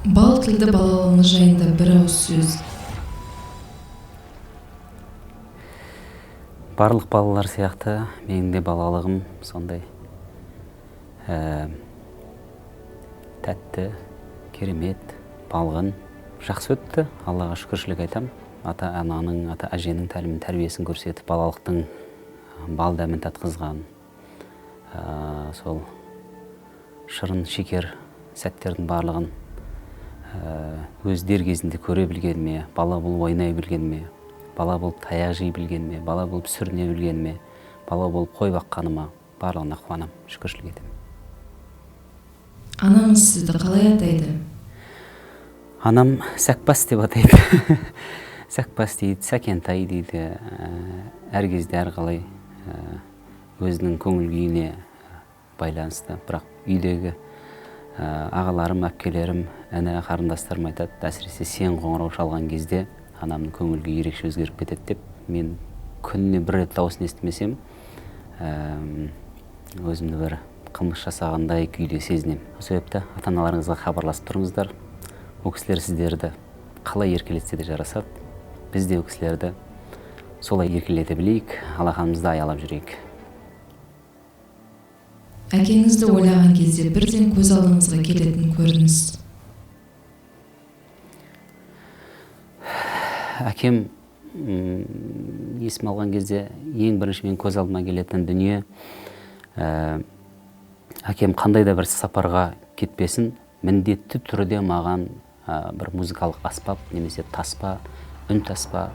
Бал тілді балалығыңыз жайында бір ауыз сөз. Барлық балалар сияқты менің де балалығым сондай тәтті, керемет, балғын, жақсы өтті. Аллаға шүкіршілік айтам. Ата-ананың, ата-әженің тәлімін, тәрбиесін көрсетіп, балалықтың бал дәмін татқызған, сол шырын шекер сәттердің барлығын өз дер кезінде көре білгеніме, бала болып ойнай білгеніме, бала болып таяқ жей білгеніме, бала болып сүріне білгеніме, бала болып қой баққаныма барлығына қуанам, шүкіршілік етемін. Анаңыз сізді қалай атайды? Анам Сәкбас деп атайды. Сәкбас дейді, Сәкентай дейді. Әр кезде әрқалай өзінің көңіл күйіне байланысты. Бірақ үйдегі ағаларым, әпкелерім, әні қарындастарым айтады, әсіресе сен қоңырау шалған кезде анамның көңіл күйі ерекше өзгеріп кетеді деп. Мен күніне бір рет дауысын естімесем, өзімді бір қылмыс жасағандай күйде сезінемін. Осы себепті ата-аналарыңызға хабарласып тұрыңыздар. Ол кісілер сіздерді қалай еркелетсе де жарасады. Біз де ол кісілерді солай еркелете білейік, алақанымызды аялап жүрейік. Әкеңізді ойлаған кезде бірден көз алдыңызға келетін көрініс. Әкем есім алған кезде ең бірінші мен көз алдыма келетін дүние, әкем қандай да бір сапарға кетпесін, міндетті түрде маған бір музыкалық аспап немесе таспа, үн таспа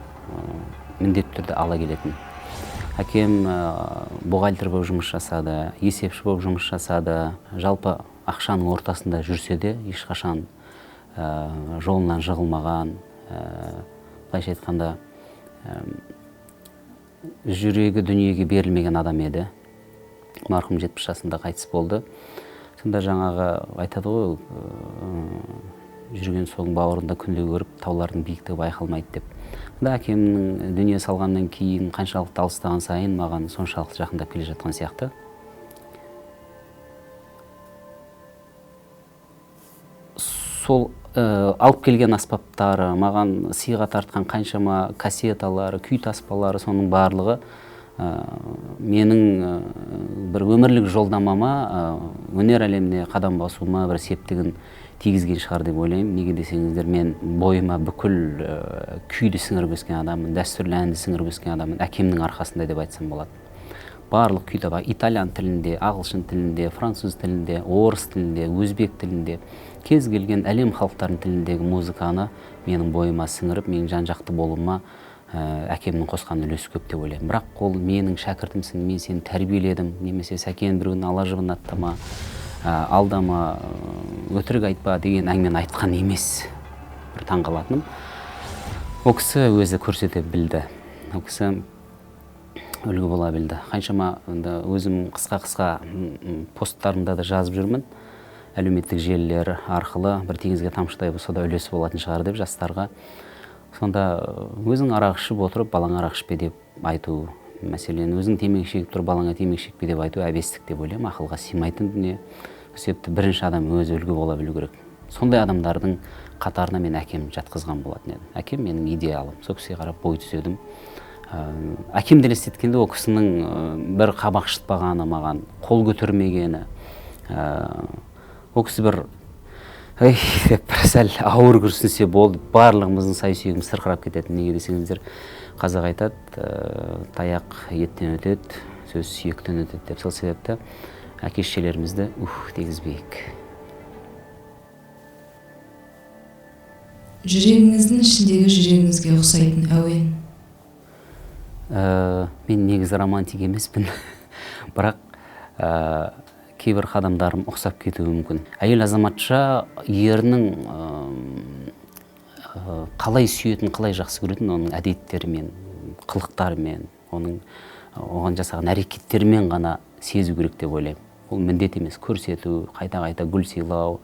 міндетті түрде ала келетін. Әкем бухгалтер болып жұмыс жасады, есепші болып жұмыс жасады. Жалпы ақшаның ортасында жүрсе де, ешқашан жолынан жығылмаған, былайша айтқанда жүрегі дүниеге берілмеген адам еді. Марқұм 70 жасында қайтыс болды. Сонда жаңағы айтады ғой, жүрген соң бауырында күнде көріп, таулардың биіктігі байқалмайды деп. Әкемнің дүние салғаннан кейін қаншалықты алыстаған сайын маған соншалықты жақындап келе жатқан сияқты. Сол алып келген аспаптары, маған сыйға тартқан қаншама кассеталары, күй таспалары, соның барлығы менің бір өмірлік жолдамама, өнер әлеміне қадам басуыма бір септігін тигізген шығар деп ойлаймын. Неге десеңіздер, мен бойыма бүкіл күйді сіңіріп өскен адаммын, дәстүрлі әнді сіңіріп өскен адаммын, әкемнің арқасында деп айтсам болады. Барлық күйді бар, итальян тілінде, ағылшын тілінде, француз тілінде, орыс тілінде, өзбек тілінде, кез келген әлем халықтарының тіліндегі музыканы менің бойыма сіңіріп, менің жан-жақты болуыма әкемнің қосқан үлесі көп деп ойлаймын. Бірақ ол менің шәкіртімсің, мен сені тәрбиеледім, немесе сәкен бір күн ала жібін аттама, алдама, өтірік айтпа деген әңгімені айтқан емес. Бір таңғалатыным. Ол кісі өзі көрсете білді. Ол кісі үлгі бола білді. Қаншама өзім қысқа посттарымда да жазып жүрмін. Әлеуметтік желілер арқылы бір теңізге тамшыдай болса да үлесі болатын шығар деп жастарға. Сонда өзің арақ ішіп отырып, балаң арақ ішпе деп айту, мәселен, өзің темекі шегіп тұрып, балаңа темекі шекпе деп айту әбестік деп ойлаймын, ақылға сыймайтын дүние. Себепті бірінші адам өзі үлгі бола білу керек. Сондай адамдардың қатарына мен әкем жатқызған болатын едім. Әкем менің идеалым. Сол кісіге қарап бой түзедім. Әкем елестеткенде ол кісінің бір қабақ шытпағаны маған, қол көтермегені. Ол кісі бір деп сәл ауыр күрсінсе болды, барлығымыздың сай-сүйегіміз сырқырап кететін. Неге десеңіздер, қазақ айтады, таяқ еттен өтеді, сөз сүйектен өтеді деп. Сол себепті әке-шешелерімізді дегізбейік. Жүрегіңіздің ішіндегі жүрегіңізге ұқсайтын әуен? Мен негізі романтик емеспін. Бірақ кейбір қадамдарым ұқсап кетуі мүмкін. Әйел азаматша ерінің қалай сүйетін, қалай жақсы көретін, оның әдеттерімен, қылықтарымен, оған жасаған әрекеттерімен ғана сезу керек деп ойлаймын. Ол міндет емес, көрсету, қайта-қайта гүл сыйлау,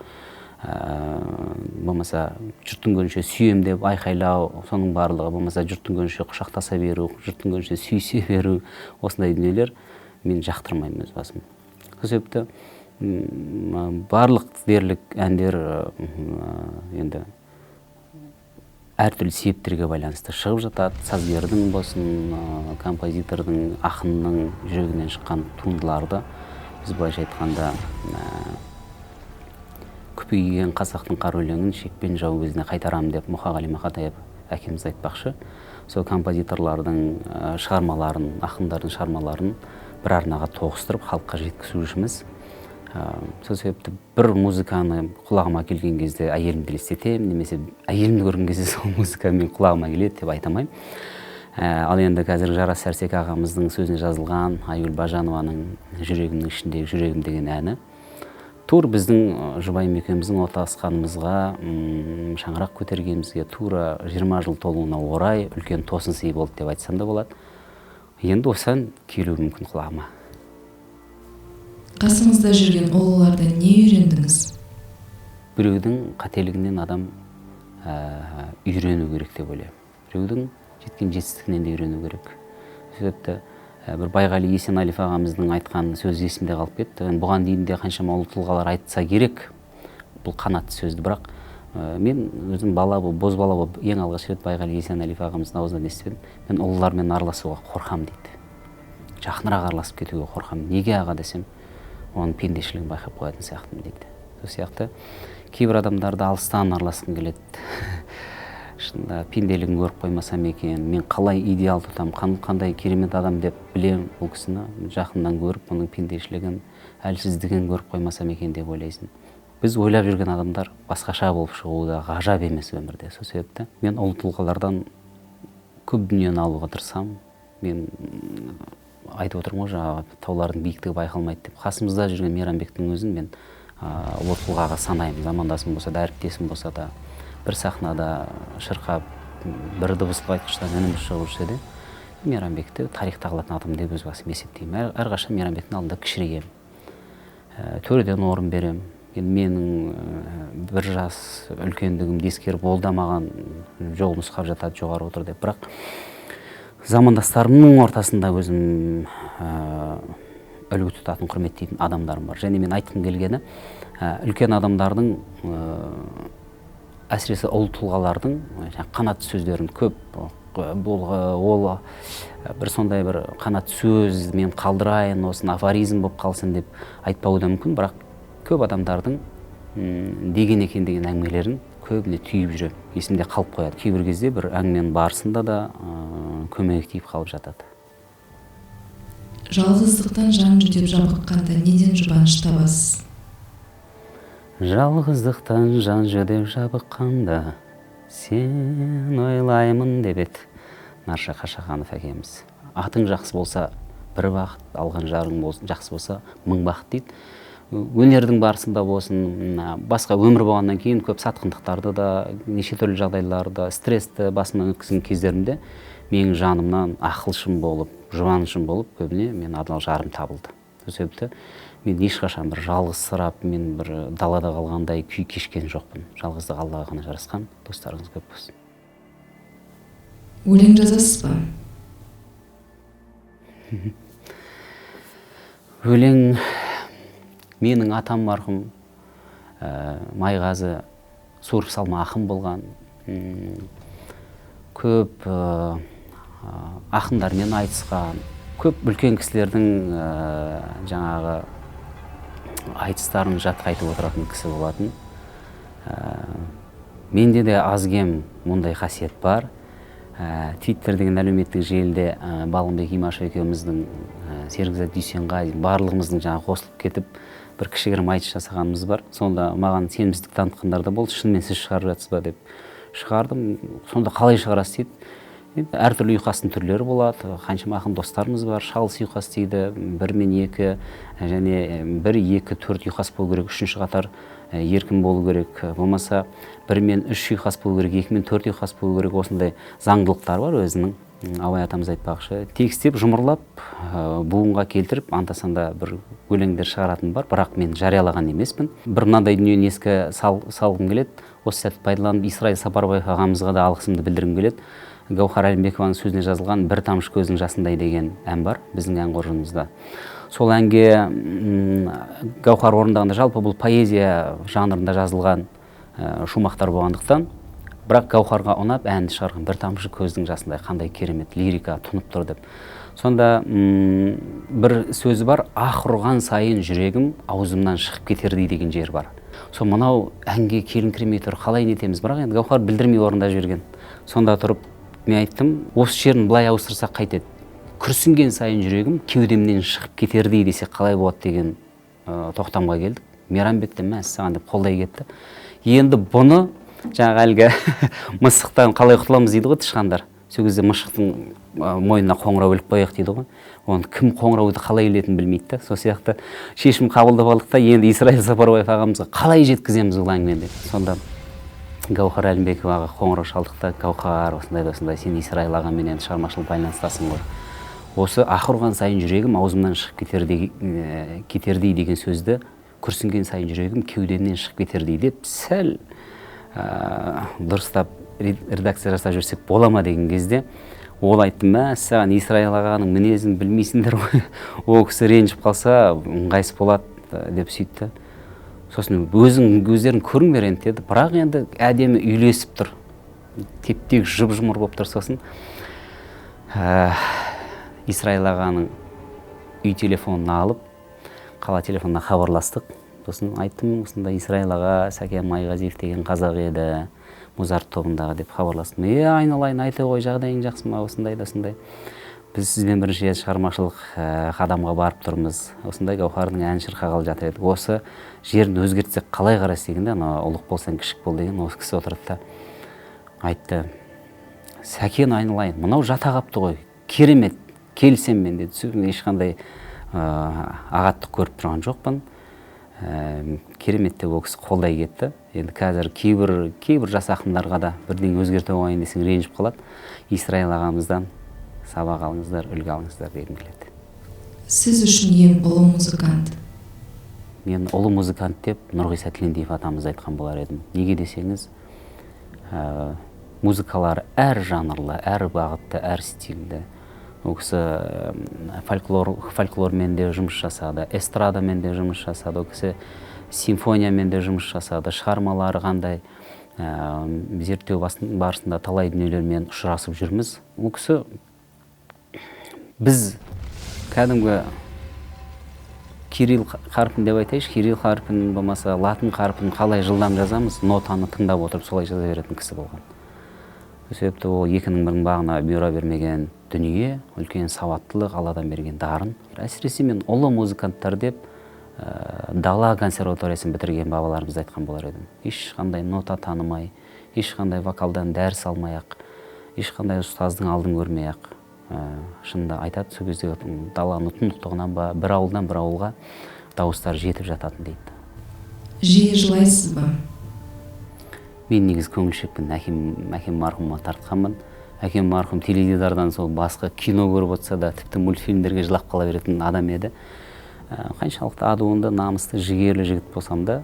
болмаса жұрттың көзінше сүйем деп айқайлау, соның барлығы, болмаса жұрттың көзінше құшақтаса беру, жұрттың көзінше сүйсе беру, осындай дүниелер мен жақтырмаймын өз басым. Сол себепті барлық дерлік әндер енді әртүрлі себептерге байланысты шығып жатады. Сазгердің болсын, композитордың, ақынның жүрегінен шыққан туындыларды біз былайша айтқанда күпейген қазақтың қара өлеңін шекпен жау кезіне қайтарамын деп Мұқағали Мақатаев әкеміз айтпақшы. Сол композиторлардың шығармаларын, ақындардың шығармаларын бір арнаға тоғыстырып халыққа жеткізу жұмыс. Сол себепті бір музыканы құлағыма келген кезде әйелімді елестетемін, немесе әйелімді көрген кезде сол музыка мен құлағыма келеді деп айтамаймын. Ал енді қазір Жарас Сәрсек ағамыздың сөзіне жазылған Айгүл Бажанованың жүрегімнің ішіндегі жүрегім деген әні тура біздің жұбайым екеуміздің отасқанымызға, шаңырақ көтергенімізге тура 20 жыл толуына орай үлкен тосын сый болды деп айтсам да болады. Енді осыған келуі мүмкін құлағыма. Қасыңызда жүрген ұлылардан не үйрендіңіз? Біреудің қателігінен адам үйрену керек деп ойлаймын. Біреудің жеткен жетістігінен де үйрену керек. Себепті бір Байғали Есенәлиев ағамыздың айтқан сөзі есімде қалып кетті. Бұған дейін де қаншама ұлы тұлғалар айтса керек, бұл қанатты сөзді, бірақ мен өзім боз бала болып ең алғаш рет Байғали Есенәлиев ағамыздың аузынан естідім. Мен ұлылармен араласуға қорқам дейді. Жақынырақ араласып кетуге қорқам. Неге аға десем, оның пендешілігін байқап қоятын сияқтымын дейді. Сол сияқты кейбір адамдарды алыстан араласқым келеді. Шынында пенделігін көріп қоймасам екен, мен қалай идеал тұтам, қандай керемет адам деп білем, бұл кісіні жақыннан көріп, оның пендешілігін, әлсіздігін көріп қоймасам екен деп ойлайсың. Біз ойлап жүрген адамдар басқаша болып шығуы да ғажап емес өмірде. Сол себепті мен ұлы тұлғалардан көп дүниені алуға тырысамын. Мен айтып отырмын ғой, жаңағы таулардың биіктігі байқалмайды деп. Қасымызда жүрген Мейрамбектің өзін мен ұлы тұлғаға санаймын. Замандасым болса да, әріптесім болса да, бір сахнада шырқап, бір дыбыстық айтқыштан үніміз шығып жүрсе де, Мейрамбекті тарихта қалатын адам деп өз басым есептеймін. Әрқашан Мейрамбектің алдында кішірейемін. Төреден орын беремін. Менің бір жас үлкендігімді ескеріп, ол да маған жол нұсқап жатады, жоғары отыр деп. Бірақ замандастарымның ортасында өзім үлгі тұтатын, құрметтейтін адамдарым бар. Және мен айтқым келгені, үлкен адамдардың, әсіресе ұлы тұлғалардың қанатты сөздерін көп, ол бір сондай бір қанатты сөз мен қалдырайын, осын афоризм болып қалсын деп айтпауы да мүмкін, бірақ көп адамдардың деген екен деген әңгімелерін көбіне түйіп жүрем, есімде қалып қояды. Кейбір кезде бір әңгіменің барысында да көмегі тиіп қалып жатады. Жалғыздықтан жан жүдеп жабыққанда неден жұбаныш табасыз? Жалғыздықтан жан жүдеп жабыққанда сен ойлаймын деп еді Нарша Қашақанов әкеміз. Атың жақсы болса бір бақыт, алған жарың жақсы болса мың бақыт дейді. Өнердің барысында болсын, басқа өмір болғаннан кейін көп сатқындықтарды да, неше түрлі жағдайларды, стрессті басымнан өткізген кездерімде менің жанымнан ақылшым болып, жұбанышым болып, көбіне мен адал жарым табылды. Сол себепті мен ешқашан бір жалғызсырап, мен бір далада қалғандай күй кешкен жоқпын. Жалғыздық Аллаға ғана жарасқан. Достарыңыз көп болсын. Өлең жазасыз ба? Өлең менің атам марқұм Майғазы Суырып Салма ақын болған. Көп ақындармен айтысқан, көп үлкен кісілердің жаңағы айтыстарын жатқа айтып отыратын кісі болатын. Менде де аз-кем мұндай қасиет бар. Твиттер деген әлеуметтік желіде Балғынбек Имашев екеуміздің, Серікзат Дүйсенғазин барлығымыздың жаңа қосылып кетіп, бір кішігірім айтыс жасағанымыз бар. Сонда маған сенімсіздік танытқандар да болды. Шынымен сіз шығарып жатсыз ба деп шығардым. Сонда қалай шығарасыз дейді. Әртүрлі ұйқастың түрлері болады. Қаншама ақын достарымыз бар. Шалыс ұйқас дейді. 1 мен 2 және 1, 2, 4 ұйқас болу керек. 3-ші қатар еркін болу керек. Болмаса 1 мен 3 ұйқас болу керек. 2 мен 4 ұйқас болу керек. Осындай заңдылықтар бар өзінің. Абай атамыз айтпақшы. Текстеп, жұмырлап, буынға келтіріп, анда-санда бір өлеңдер шығаратын бар. Бірақ мен жариялаған емеспін. Бір мынандай дүниені еске салғым келеді. Осы сәтті пайдаланып Исраил Сапарбаев ағамызға да алғысымды білдіргім келеді. Гаухар Әлімбекованың сөзіне жазылған «Бір тамшы көздің жасындай» деген ән бар біздің ән қоржынымызда. Сол әнге Гаухар орындағанда жалпы бұл поэзия жанрында жазылған шумақтар болғандықтан, бірақ Гаухарға ұнап әнді шығарған «Бір тамшы көздің жасындай» қандай керемет лирика тұнып тұр деп. Сонда бір сөзі бар: «Ақ ұрған сайын жүрегім аузымнан шығып кетердей» деген жер бар. Сол мынау әнге келіңкіремей тұр, қалай нетеміз, бірақ енді Гаухар білдірмей орындап жіберген. Сонда тұрып мен айттым, осы жерін былай ауыстырсақ қайтеді: «Күрсінген сайын жүрегім кеудемнен шығып кетердей» десе қалай болады деген тоқтамға келдік. Мейрамбек те мәссаған деп қолдай кетті. Енді бұны жаңағы әлгі мысықтан қалай құтыламыз дейді ғой тышқандар. Сол кезде мысықтың мойнына қоңырау іліп қояйық дейді ғой. Оны кім қоңырауды қалай ілетінін білмейді. Сол сияқты шешім қабылдап алдық та, енді Исраил Сапарбаев ағамызға қалай жеткіземіз бұл әңгімені деп. Сонда Гаухар Әлімбековаға қоңырау шалдық та: «Гаухар, осындай сен Исраил ағаменен шығармашылық байланыстасың ғой. Осы ақ ұрған сайын жүрегім аузымнан шығып кетердей деген сөзді күрсінген сайын жүрегім кеудемнен шығып кетердей» деп сәл дұрыстап редакция жасап жүрсек бола ма деген кезде, ол айтты: «Мәссаған, Исраил ағаның мінезін білмейсіңдер ғой, ол кісі ренжіп қалса ыңғайсыз болады» деп сөйтті. Сосын өздерің көріңдер енді деді, бірақ енді әдемі үйлесіп тұр, теп-тек жұп-жұмыр болып тұр. Сосын Исраил ағаның үй телефонын алып, қала телефонына хабарластық. Сосын айттым: «Осындай Исраил аға, Сәкен Майғазиев деген қазақ еді, Музарт тобындағы» деп хабарластым. «Айналайын, айта ғой, жағдайың жақсы ма, осындай да осындай. Біз сізбен бірінші шығармашылық қадамға барып тұрмыз. Осындай Гаухардың әнін шырқағалы жатыр еді. Осы жерін өзгертсек қалай қарайсыз?» дегенде, «Ана ұлық болсаң кішік бол» деген осы кісі отырды да айтты: «Сәкен, айналайын, мынау жата қапты ғой, керемет, келісем мен» деді. Ешқандай ағаттық көріп тұрған жоқпын. Керемет деп ол кісі қолдай кетті. Енді қазір кейбір жас ақындарға да бірден өзгерте қойын десең ренжіп қалады. Исраил ағамыздан сабақ алыңыздар, үлгі алыңыздар дегім келеді. Сіз үшін ең ұлы музыкант? Мен ұлы музыкант деп Нұрғиса Тілендиев атамыз айтқан болар едім. Неге десеңіз, музыкалар әр жанрлы, әр бағытты, әр стильді. Ол кісі фольклормен де жұмыс жасады, эстрадамен де жұмыс жасады, ол кісі симфониямен де жұмыс жасады. Шығармалары қандай, зерттеу барысында талай дүниелермен ұшырасып жүрміз. Ол кісі біз кәдімгі Кирилл қарпін деп айтайыншы, Кирилл қарпін болмаса латын қарпін қалай жылдам жазамыз, нотаны тыңдап отырып солай жаза беретін кісі болған. Себепті ол 2001 бағына бұйыра бермеген дүние, үлкен сауаттылық, Алладан берген дарын. Әсіресе мен ұлы музыканттар деп Дала консерваториясын бітірген бабаларымыз айтқан болар едім. Ешқандай нота танымай, ешқандай вокалдан дәріс алмай-ақ, ешқандай ұстаздың алдын көрмей-ақ, шынында айтады, сол кезде даланың тұнықтығынан ба, бір ауылдан бір ауылға дауыстар жетіп жататын дейді. Жиі жылайсыз ба? Мен негіз көңілшекпін, әкем марқұмға тартқанмын. Әкем марқұм теледидардан сол басқа кино көріп отырса да, тіпті мультфильмдерге жылап қала беретін адам еді. Қаншалықты адуынды, намысты, жігерлі жігіт болсам да,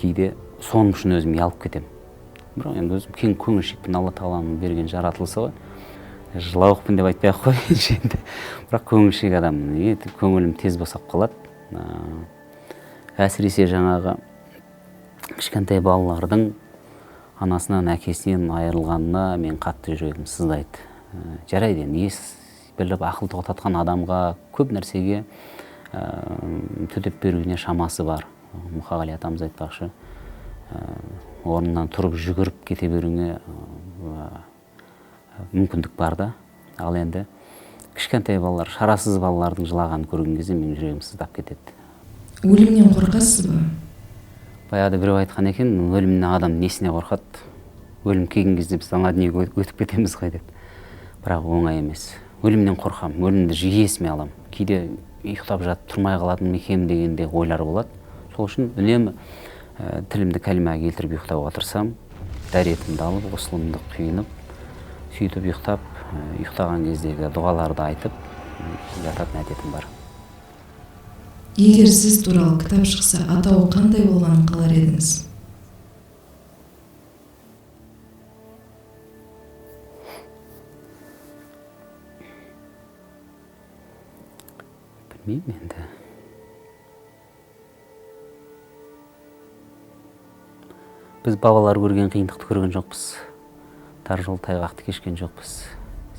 кейде соның үшін өзім ұялып кетем. Бірақ енді өзім кең көңілшекпін, Алла тағаланың берген жаратылысы ғой. Жылауықпын деп айтпай-ақ қояйыншы енді. Бірақ көңілшек адаммын, көңілім тез босап қалады. Әсіресе жаңағы кішкентай балалардың анасынан, әкесінен айырылғанына мен қатты жүрегім сыздайды. Жарайды, ес біліп ақыл тоқтатқан адамға көп нәрсеге төтеп беруіне шамасы бар. Мұқағали атамыз айтпақшы, орнынан тұрып жүгіріп кете беруіне мүмкіндік бар да. Ал енді кішкентай балалар, шарасыз балалардың жылағанын көрген кезде менің жүрегім сыздап кетеді. Өлімнен қорқасыз ба? Баяғыда біреу айтқан екен, өлімнен адам несіне қорқады? Өлім келген кезде біз ана дүниеге өтіп кетеміз ғой деп. Бірақ оңай емес. Өлімнен қорқам, өлімді жиі есіме алам. Кейде ұйықтап жатып тұрмай қалатын мекем дегенде ойлар болады. Сол үшін үнемі тілімді кәлимаға келтіріп ұйықтауға тырысам, дәретімді алып, ғұслымды құйынып, сөйтіп ұйықтап, ұйықтаған кездегі дұғаларды айтып жататын әдетім бар. Егер сіз туралы кітап шықса, атауы қандай болғанын қалар едіңіз? білмеймін енді. Біз бабалар көрген қиындықты көрген жоқпыз. Тар жол тайғақты кешкен жоқпыз.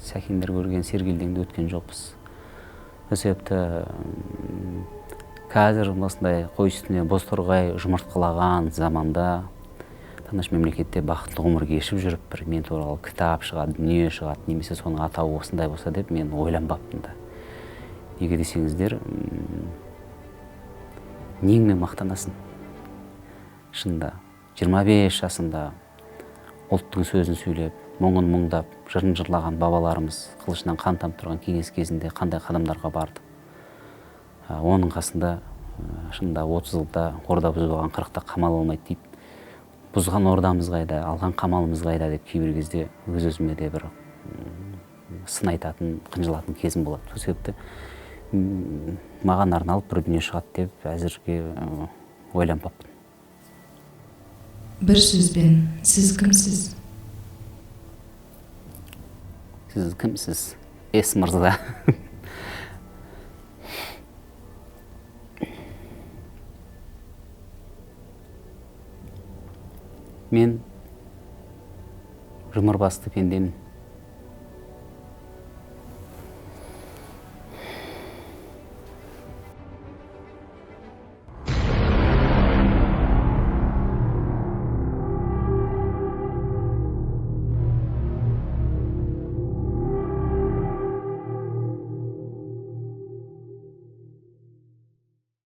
Сәкендер көрген сергелдеңді өткен жоқпыз. Сол себепті қазір осындай қой үстіне боз торғай жұмыртқалаған заманда тыныш мемлекетте бақытты ғұмыр кешіп жүріп, бір мен туралы кітап шығады, дүние шығады, немесе соның атауы осындай болса деп мен ойланбаппын да. Неге десеңіздер, неңмен мақтанасың? Шынында 25 жасында ұлттың сөзін сөйлеп, мұңын мұңдап, жырын жырлаған бабаларымыз қылышынан қан тамып тұрған кеңес кезінде қандай қадамдарға барды. Оның қасында шынында 30 жылда орда бұзбаған 40-та қамал болмайды дейді. Бұзған ордамыз қайда, алған қамалымыз қайда деп кейбір кезде өз-өзіме де бір сын айтатын, қынжылатын кезім болады. Сол себепті маған арналып бір дүние шығады деп әзірге ойланбаппын. Бір сөзбен, сіз кімсіз? Сіз кімсіз? С мырза. Мен жұмыр басты пендемін.